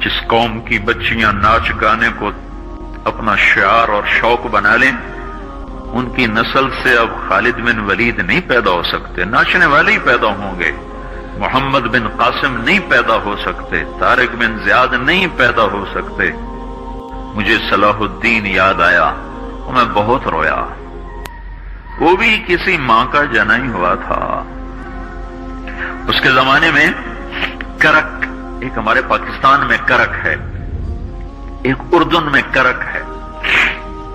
جس قوم کی بچیاں ناچ گانے کو اپنا شعار اور شوق بنا لیں، ان کی نسل سے اب خالد بن ولید نہیں پیدا ہو سکتے، ناچنے والے ہی پیدا ہوں گے۔ محمد بن قاسم نہیں پیدا ہو سکتے، طارق بن زیاد نہیں پیدا ہو سکتے۔ مجھے صلاح الدین یاد آیا اور میں بہت رویا۔ وہ بھی کسی ماں کا جنا ہی ہوا تھا۔ اس کے زمانے میں کرک، ایک ہمارے پاکستان میں کرک ہے، ایک اردن میں کرک ہے،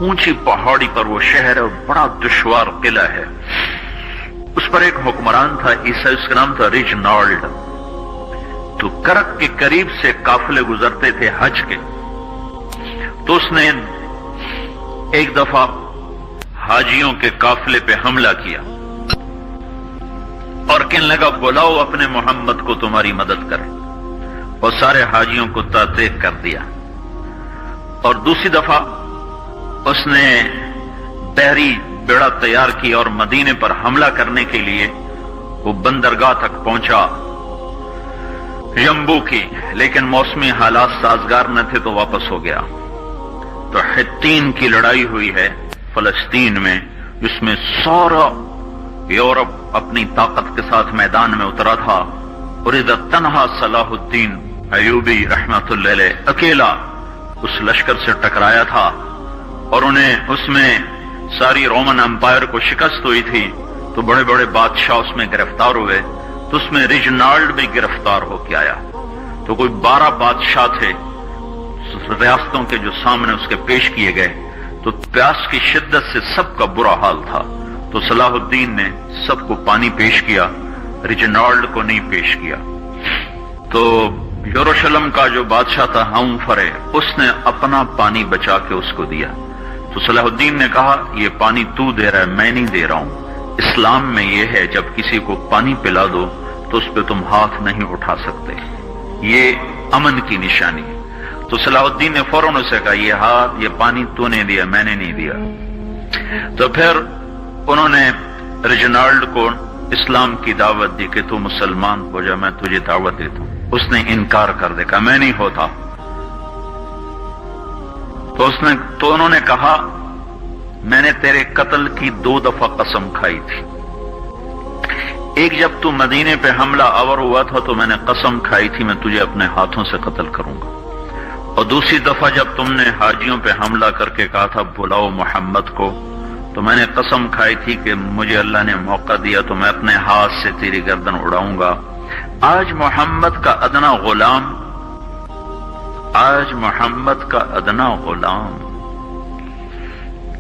اونچی پہاڑی پر وہ شہر ہے اور بڑا دشوار قلعہ ہے۔ اس پر ایک حکمران تھا عیسائی، اس کا نام تھا ریجنالڈ۔ تو کرک کے قریب سے قافلے گزرتے تھے حج کے، تو اس نے ایک دفعہ حاجیوں کے قافلے پہ حملہ کیا اور کہنے لگا بلاؤ اپنے محمد کو تمہاری مدد کرے، اور سارے حاجیوں کو تعطیق کر دیا۔ اور دوسری دفعہ اس نے بحری بیڑا تیار کی اور مدینے پر حملہ کرنے کے لیے وہ بندرگاہ تک پہنچا یمبو کی، لیکن موسمی حالات سازگار نہ تھے تو واپس ہو گیا۔ تو حطین کی لڑائی ہوئی ہے فلسطین میں، جس میں سارا یورپ اپنی طاقت کے ساتھ میدان میں اترا تھا، اور ادھر تنہا صلاح الدین ایوبی رحمت اللہ علیہ اکیلا اس لشکر سے ٹکرایا تھا، اور انہیں اس میں ساری رومن امپائر کو شکست ہوئی تھی۔ تو بڑے بڑے بادشاہ اس میں گرفتار ہوئے، تو اس میں ریجنالڈ بھی گرفتار ہو کے آیا۔ تو کوئی 12 بادشاہ تھے ریاستوں کے جو سامنے اس کے پیش کیے گئے، تو پیاس کی شدت سے سب کا برا حال تھا۔ تو صلاح الدین نے سب کو پانی پیش کیا، ریجنالڈ کو نہیں پیش کیا۔ تو یروشلم کا جو بادشاہ تھا ہمفرے، اس نے اپنا پانی بچا کے اس کو دیا۔ تو صلاح الدین نے کہا یہ پانی تو دے رہا ہے، میں نہیں دے رہا ہوں۔ اسلام میں یہ ہے جب کسی کو پانی پلا دو تو اس پہ تم ہاتھ نہیں اٹھا سکتے، یہ امن کی نشانی ہے۔ تو صلاح الدین نے فوراً اسے کہا یہ پانی تو نے دیا، میں نے نہیں دیا۔ تو پھر انہوں نے ریجنالڈ کو اسلام کی دعوت دی کہ تو مسلمان ہو جا، میں تجھے دعوت دیتا ہوں۔ اس نے انکار کر دیا، کہا میں نہیں ہوتا۔ تو انہوں نے کہا میں نے تیرے قتل کی 2 دفعہ قسم کھائی تھی۔ ایک جب تو مدینے پہ حملہ آور ہوا تھا تو میں نے قسم کھائی تھی میں تجھے اپنے ہاتھوں سے قتل کروں گا، اور دوسری دفعہ جب تم نے حاجیوں پہ حملہ کر کے کہا تھا بلاؤ محمد کو، تو میں نے قسم کھائی تھی کہ مجھے اللہ نے موقع دیا تو میں اپنے ہاتھ سے تیری گردن اڑاؤں گا۔ آج محمد کا ادنا غلام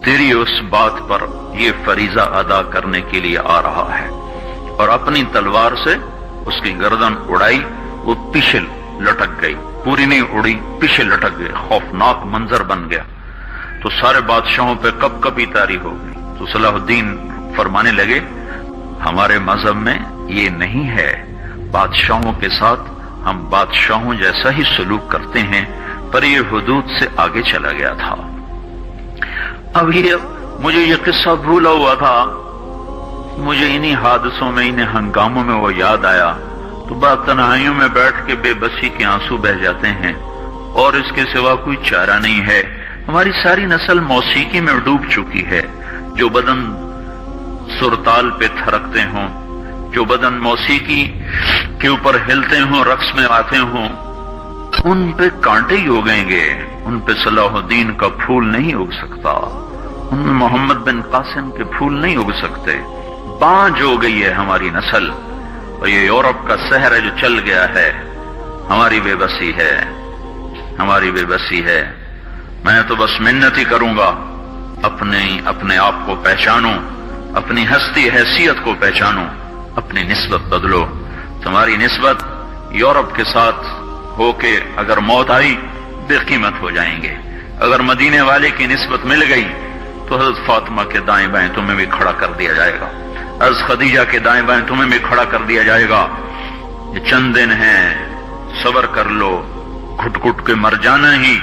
تیری اس بات پر یہ فریضہ ادا کرنے کے لیے آ رہا ہے، اور اپنی تلوار سے اس کی گردن اڑائی، وہ پیچھے لٹک گئی، پوری نہیں اڑی، پیچھے لٹک گئی، خوفناک منظر بن گیا۔ تو سارے بادشاہوں پہ کب کبھی طاری ہو گئی۔ تو صلاح الدین فرمانے لگے ہمارے مذہب میں یہ نہیں ہے، بادشاہوں کے ساتھ ہم بادشاہوں جیسا ہی سلوک کرتے ہیں، پر یہ حدود سے آگے چلا گیا تھا۔ اب مجھے یہ قصہ بھولا ہوا تھا، مجھے انہی حادثوں میں، انہی ہنگاموں میں وہ یاد آیا، تو بعد تنہائیوں میں بیٹھ کے بے بسی کے آنسو بہ جاتے ہیں، اور اس کے سوا کوئی چارہ نہیں ہے۔ ہماری ساری نسل موسیقی میں ڈوب چکی ہے، جو بدن سرتال پہ تھرکتے ہوں، جو بدن موسیقی کے اوپر ہلتے ہوں، رقص میں آتے ہوں، ان پہ کانٹے ہی اگیں گے، ان پہ صلاح الدین کا پھول نہیں اگ سکتا، ان میں محمد بن قاسم کے پھول نہیں اگ سکتے۔ بانجھ ہو گئی ہے ہماری نسل، اور یہ یورپ کا سحر ہے جو چل گیا ہے، ہماری بے بسی ہے، ہماری بے بسی ہے۔ میں تو بس منت ہی کروں گا اپنے آپ کو پہچانو، اپنی ہستی حیثیت کو پہچانو، اپنی نسبت بدلو۔ تمہاری نسبت یورپ کے ساتھ ہو کے اگر موت آئی بے قیمت ہو جائیں گے، اگر مدینے والے کی نسبت مل گئی تو حضرت فاطمہ کے دائیں بائیں تمہیں بھی کھڑا کر دیا جائے گا، حضرت خدیجہ کے دائیں بائیں تمہیں بھی کھڑا کر دیا جائے گا۔ یہ چند دن ہیں، صبر کر لو، گھٹ گھٹ کے مر جانا ہی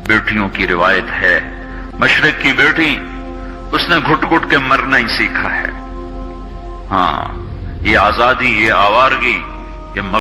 بیٹیوں کی روایت ہے۔ مشرق کی بیٹی، اس نے گھٹ گھٹ کے مرنا ہی سیکھا ہے۔ ہاں، یہ آزادی، یہ آوارگی، یہ